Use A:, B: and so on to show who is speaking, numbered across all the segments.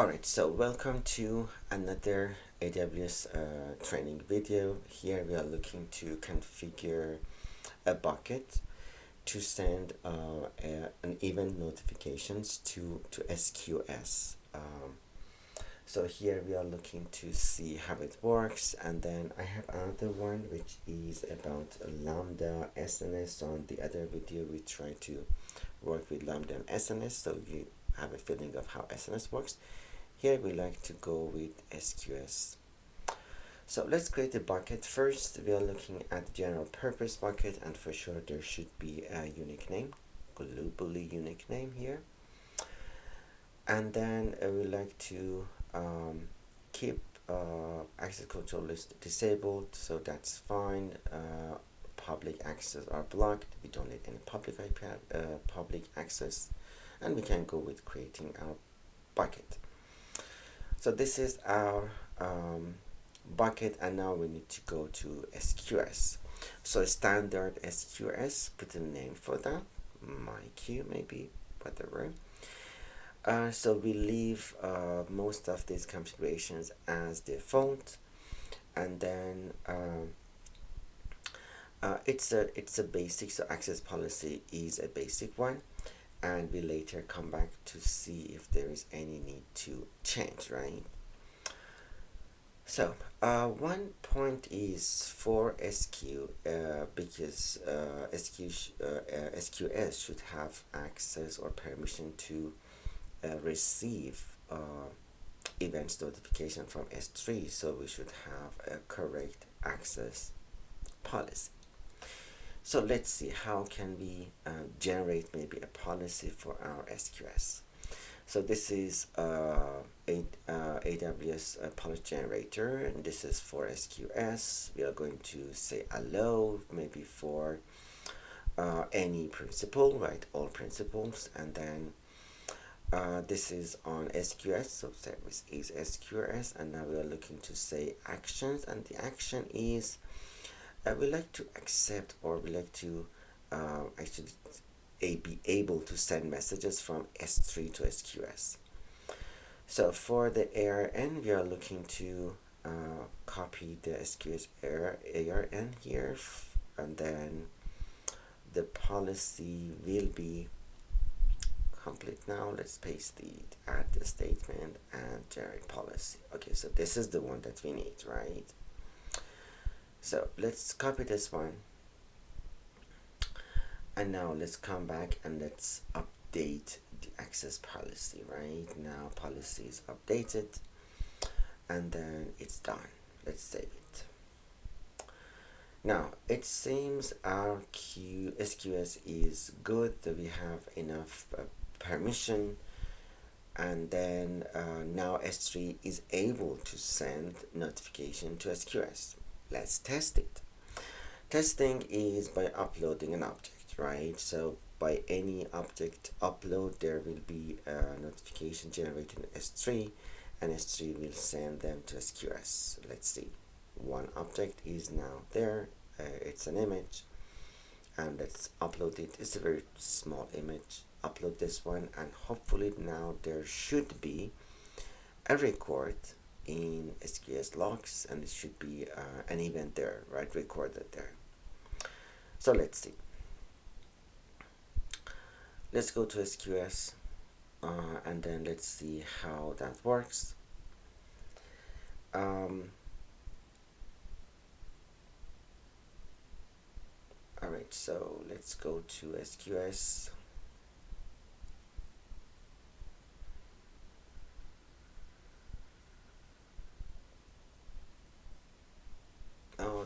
A: Alright, so welcome to another AWS training video. Here we are looking to configure a bucket to send an event notifications to SQS. So here we are looking to see how it works, and then I have another one which is about Lambda SNS. On the other video we try to work with Lambda and SNS, so you have a feeling of how SNS works. Here we like to go with SQS. So let's create a bucket. First we are looking at the general purpose bucket, and for sure there should be a unique name, globally unique name here. And then we like to keep access control list disabled, so that's fine. Public access are blocked. We don't need any public public access, and we can go with creating our bucket. So this is our bucket, and now we need to go to SQS. So standard SQS, put a name for that, my queue maybe, whatever. So we leave most of these configurations as default, and then it's a basic, so access policy is a basic one, and we later come back to see if there is any need to change, right? So one point is for SQ, because SQS should have access or permission to receive events notification from S3, so we should have a correct access policy. So let's see how can we generate maybe a policy for our SQS. So this is AWS policy generator, and this is for SQS. We are going to say allow maybe for any principal, right? All principals, and then this is on SQS, so service is SQS, and now we are looking to say actions, and the action is we like to accept, or we like to actually be able to send messages from S3 to SQS. So for the ARN, we are looking to copy the SQS ARN here, and then the policy will be complete. Now let's paste add the statement and generate policy. Okay, so this is the one that we need, right? So let's copy this one, and now let's come back and let's update the access policy. Right now policy is updated, and then it's done. Let's save it. Now it seems our SQS is good, that we have enough permission, and then now S3 is able to send notification to SQS. Let's test it. Testing is by uploading an object, right? So by any object upload, there will be a notification generated in S3, and S3 will send them to SQS. Let's see. One object is now there. It's an image, and let's upload it. It's a very small image. Upload this one, and hopefully now there should be a record in SQS logs, and it should be an event there, right, recorded there. So let's see. Let's go to SQS, and then let's see how that works. Alright, so let's go to SQS.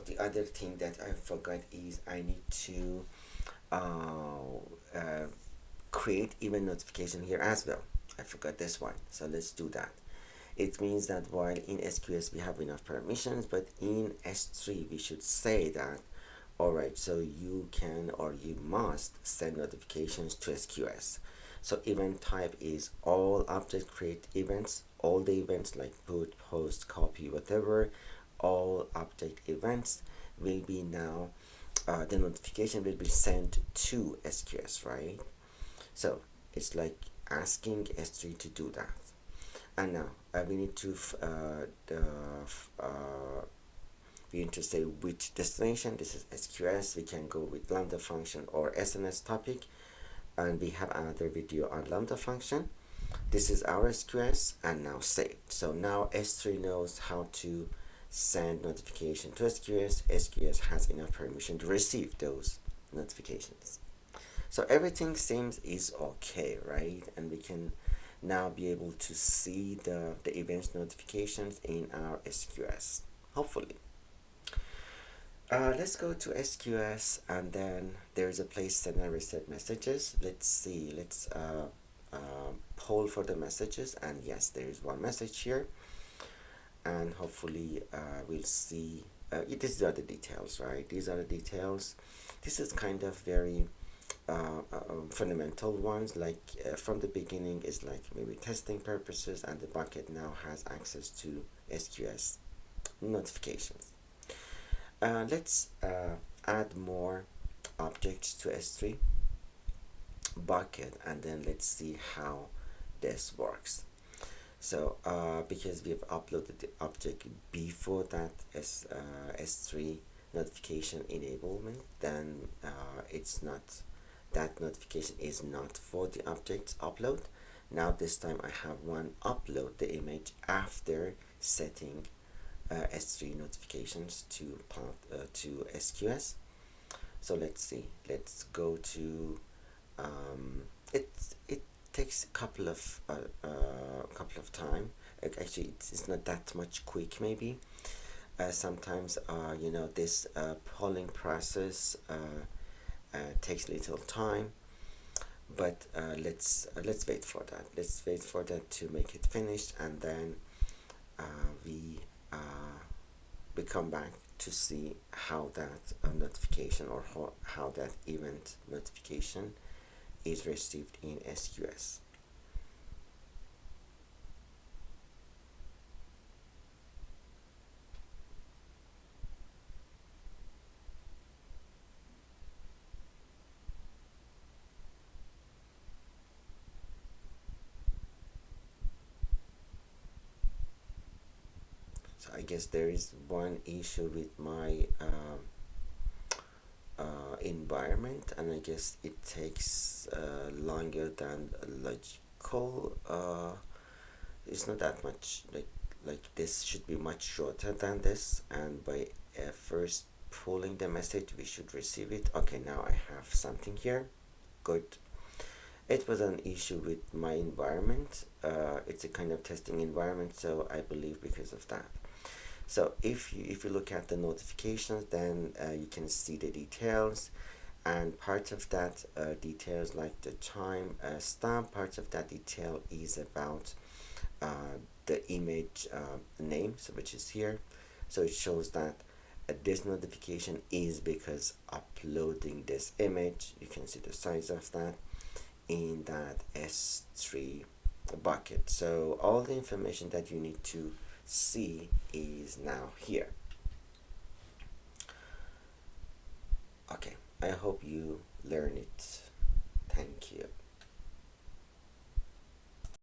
A: The other thing that I forgot is I need to create event notification here as well. I forgot this one, so let's do that. It means that while in SQS we have enough permissions, but in S3 we should say that, alright, so you can or you must send notifications to SQS. So event type is all object create events, all the events like put, post, copy, whatever, all object events will be now, the notification will be sent to SQS, right? So it's like asking S3 to do that. And now we need to we need to say which destination. This is SQS. We can go with lambda function or SNS topic, and we have another video on lambda function. This is our SQS, and now saved. So now S3 knows how to send notification to SQS. SQS has enough permission to receive those notifications. So everything seems is okay, right? And we can now be able to see the events notifications in our SQS, hopefully. Let's go to SQS, and then there's a place send and reset messages. Let's see, let's poll for the messages, and yes, there is one message here, and hopefully we'll see. These are the details, right? These are the details. This is kind of very fundamental ones, like from the beginning is like maybe testing purposes, and the bucket now has access to SQS notifications. Let's add more objects to S3 bucket, and then let's see how this works. So because we have uploaded the object before that S3 notification enablement, then it's not, that notification is not for the object's upload. Now this time I have one upload the image after setting S3 notifications to SQS. So let's see. Let's go to it takes a couple of time. Actually, it's not that much quick. Maybe sometimes you know, this polling process takes little time, but let's wait for that. Let's wait for that to make it finished, and then we come back to see how that notification, or how that event notification is received in SQS. So I guess there is one issue with my environment, and I guess it takes longer than logical. It's not that much, like this should be much shorter than this, and by first pulling the message we should receive it. Okay, now I have something here. Good. It was an issue with my environment. It's a kind of testing environment, so I believe because of that. So if you look at the notifications, then you can see the details, and part of that details, like the time stamp, part of that detail is about the image name, so which is here. So it shows that this notification is because uploading this image, you can see the size of that in that S3 bucket. So all the information that you need to see is now here. Okay, I hope you learn it. Thank you.